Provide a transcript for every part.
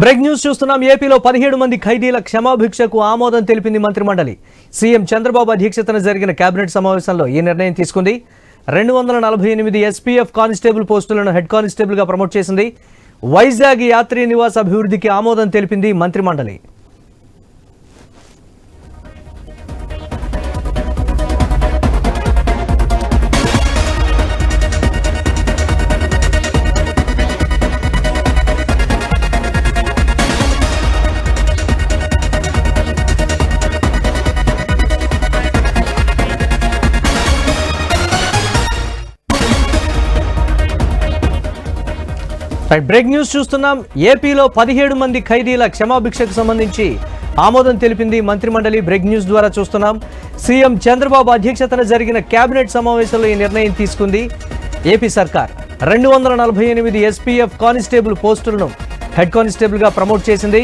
Break news చూస్తున్నాం. ఏపీలో 17 మంది ఖైదీల క్షమాభిక్షకు ఆమోదం తెలిపింది మంత్రిమండలి. సీఎం చంద్రబాబు అధ్యక్షతన జరిగిన కేబినెట్ సమావేశంలో ఈ నిర్ణయం తీసుకుంది. 248 ఎస్పీఎఫ్ కానిస్టేబుల్ పోస్టులను హెడ్ కానిస్టేబుల్ గా ప్రమోట్ చేసింది. వైజాగ్ యాత్రీ నివాస్ అభివృద్ధికి ఆమోదం తెలిపింది మంత్రిమండలి. బ్రేక్ న్యూస్ చూస్తున్నాం. ఏపీలో 17 మంది ఖైదీల క్షమాభిక్షకు సంబంధించి ఆమోదం తెలిపింది మంత్రిమండలి. బ్రేక్ న్యూస్ ద్వారా చూస్తున్నాం. సీఎం చంద్రబాబు అధ్యక్షతన జరిగిన కేబినెట్ సమావేశంలో ఈ నిర్ణయం తీసుకుంది ఏపీ సర్కార్. 248 ఎస్పీఎఫ్ కానిస్టేబుల్ పోస్టులను హెడ్ కానిస్టేబుల్ గా ప్రమోట్ చేసింది.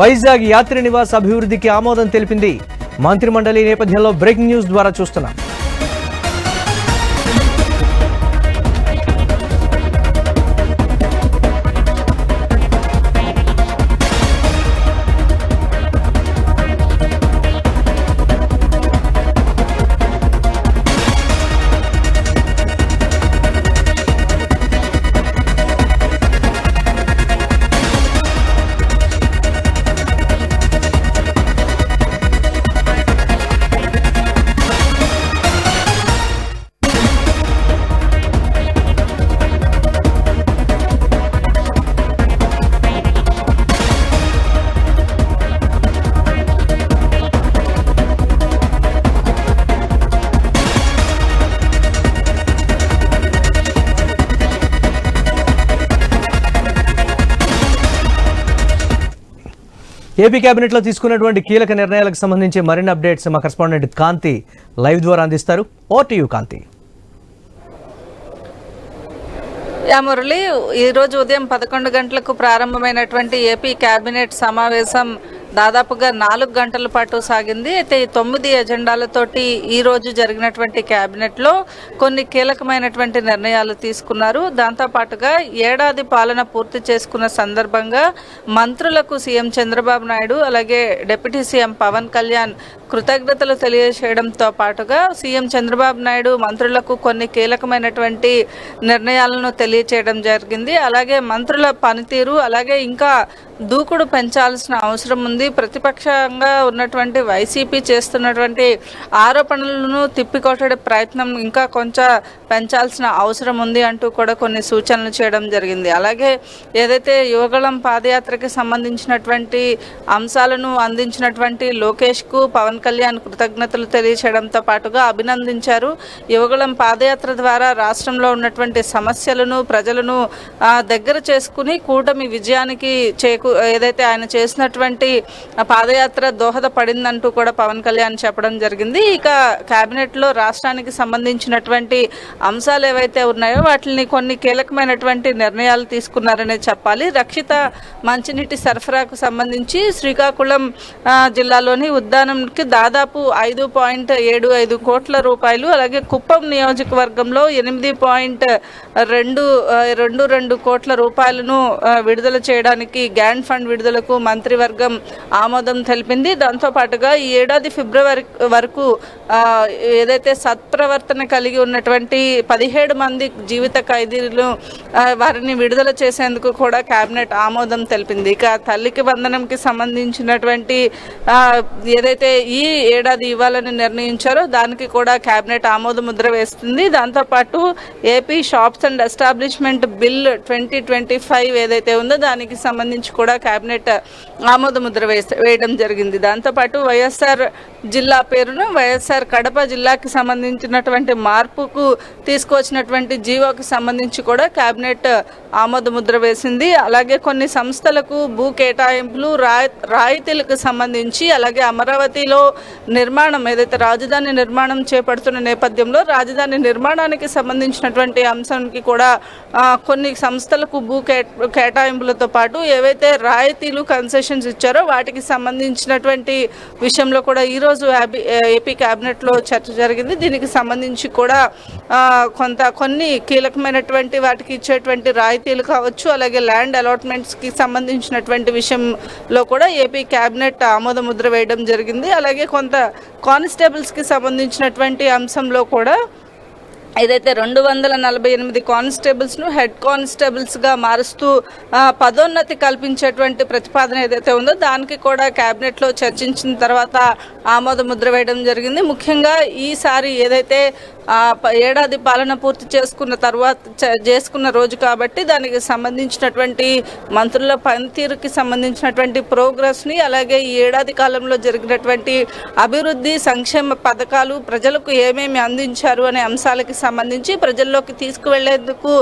వైజాగ్ యాత్రి నివాస్ అభివృద్ధికి ఆమోదం తెలిపింది మంత్రిమండలి. నేపథ్యంలో బ్రేక్ న్యూస్ ద్వారా చూస్తున్నాం. ఏపీ కేబినెట్ లో తీసుకున్నటువంటి కీలక నిర్ణయాలకు సంబంధించి మరిన్ని అప్డేట్స్ మా కరెస్పాండెంట్ కాంతి లైవ్ ద్వారా అందిస్తారు. ఓవర్ టు యు కాంతి. మురళి, ఈరోజు ఉదయం 11 గంటలకు ప్రారంభమైనటువంటి ఏపీ కేబినెట్ సమావేశం దాదాపుగా 4 గంటల పాటు సాగింది. అయితే ఈ 9 ఎజెండాలతోటి ఈ రోజు జరిగినటువంటి కేబినెట్లో కొన్ని కీలకమైనటువంటి నిర్ణయాలు తీసుకున్నారు. దాంతోపాటుగా ఏడాది పాలన పూర్తి చేసుకున్న సందర్భంగా మంత్రులకు సీఎం చంద్రబాబు నాయుడు అలాగే డిప్యూటీ సీఎం పవన్ కళ్యాణ్ కృతజ్ఞతలు తెలియజేయడంతో పాటుగా సీఎం చంద్రబాబు నాయుడు మంత్రులకు కొన్ని కీలకమైనటువంటి నిర్ణయాలను తెలియచేయడం జరిగింది. అలాగే మంత్రుల పనితీరు అలాగే ఇంకా దూకుడు పెంచాల్సిన అవసరం ఉంది. ప్రతిపక్షంగా ఉన్నటువంటి వైసీపీ చేస్తున్నటువంటి ఆరోపణలను తిప్పికొట్టే ప్రయత్నం ఇంకా కొంచెం పెంచాల్సిన అవసరం ఉంది అంటూ కూడా కొన్ని సూచనలు చేయడం జరిగింది. అలాగే ఏదైతే యువగళం పాదయాత్రకి సంబంధించినటువంటి అంశాలను అందించినటువంటి లోకేష్కు పవన్ కళ్యాణ్ కృతజ్ఞతలు తెలియచేయడంతో పాటుగా అభినందించారు. యువగళం పాదయాత్ర ద్వారా రాష్ట్రంలో ఉన్నటువంటి సమస్యలను ప్రజలను దగ్గర చేసుకుని కూటమి విజయానికి ఏదైతే ఆయన చేసినటువంటి పాదయాత్ర దోహదపడిందంటూ కూడా పవన్ కళ్యాణ్ చెప్పడం జరిగింది. ఇక కేబినెట్లో రాష్ట్రానికి సంబంధించినటువంటి అంశాలు ఏవైతే ఉన్నాయో వాటిని కొన్ని కీలకమైనటువంటి నిర్ణయాలు తీసుకున్నారనే చెప్పాలి. రక్షిత మంచినీటి సరఫరాకు సంబంధించి శ్రీకాకుళం జిల్లాలోని ఉద్దానంకి దాదాపు 5.75 కోట్ల రూపాయలు అలాగే కుప్పం నియోజకవర్గంలో 8.22 కోట్ల రూపాయలను విడుదల చేయడానికి గ్రాంట్ ఫండ్ విడుదలకు మంత్రివర్గం ఆమోదం తెలిపింది. దాంతోపాటుగా ఈ ఏడాది ఫిబ్రవరి వరకు ఏదైతే సత్ప్రవర్తన కలిగి ఉన్నటువంటి 17 మంది జీవిత ఖైదీలు వారిని విడుదల చేసేందుకు కూడా కేబినెట్ ఆమోదం తెలిపింది. ఇక తల్లికి వందనంకి సంబంధించినటువంటి ఏదైతే ఈ ఏడాది ఇవ్వాలని నిర్ణయించారో దానికి కూడా కేబినెట్ ఆమోద ముద్ర వేస్తుంది. దాంతోపాటు AP shops and establishment bill 2025 ఏదైతే ఉందో దానికి సంబంధించి కూడా కేబినెట్ ఆమోద ముద్ర వేయడం జరిగింది. దాంతోపాటు వైఎస్ఆర్ జిల్లా పేరును వైఎస్ఆర్ కడప జిల్లాకి సంబంధించినటువంటి మార్పుకు తీసుకొచ్చినటువంటి జీవోకి సంబంధించి కూడా కేబినెట్ ఆమోద ముద్ర వేసింది. అలాగే కొన్ని సంస్థలకు భూ కేటాయింపులు రాయితీలకు సంబంధించి అలాగే అమరావతిలో నిర్మాణం ఏదైతే రాజధాని నిర్మాణం చేపడుతున్న నేపథ్యంలో రాజధాని నిర్మాణానికి సంబంధించినటువంటి అంశానికి కూడా కొన్ని సంస్థలకు భూ కేటాయింపులతో పాటు ఏవైతే రాయితీలు కన్సెషన్స్ ఇచ్చారో వాటికి సంబంధించినటువంటి విషయంలో కూడా ఈరోజు ఏపీ క్యాబినెట్లో చర్చ జరిగింది. దీనికి సంబంధించి కూడా కొన్ని కీలకమైనటువంటి వాటికి ఇచ్చేటువంటి రాయితీలు కావచ్చు, అలాగే ల్యాండ్ అలాట్మెంట్స్కి సంబంధించినటువంటి విషయంలో కూడా ఏపీ క్యాబినెట్ ఆమోద ముద్ర వేయడం జరిగింది. అలాగే కొంత కానిస్టేబుల్స్కి సంబంధించినటువంటి అంశంలో కూడా ఏదైతే 248 కానిస్టేబుల్స్ను హెడ్ కానిస్టేబుల్స్గా మారుస్తూ పదోన్నతి కల్పించేటువంటి ప్రతిపాదన ఏదైతే ఉందో దానికి కూడా క్యాబినెట్లో చర్చించిన తర్వాత ఆమోద ముద్ర వేయడం జరిగింది. ముఖ్యంగా ఈసారి ఏదైతే ఏడాది పాలన పూర్తి చేసుకున్న రోజు కాబట్టి దానికి సంబంధించినటువంటి మంత్రుల పనితీరుకి సంబంధించినటువంటి ప్రోగ్రెస్ని, అలాగే ఈ ఏడాది కాలంలో జరిగినటువంటి అభివృద్ధి సంక్షేమ పథకాలు ప్రజలకు ఏమేమి అందించారు అనే అంశాలకి సంబంధించి ప్రజల్లోకి తీసుకువెళ్లేందుకు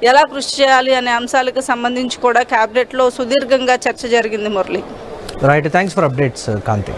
ఎలా కృషి చేయాలి అనే అంశాలకు సంబంధించి కూడా క్యాబినెట్లో సుదీర్ఘంగా చర్చ జరిగింది. Murali, right, thanks for updates Kanthi.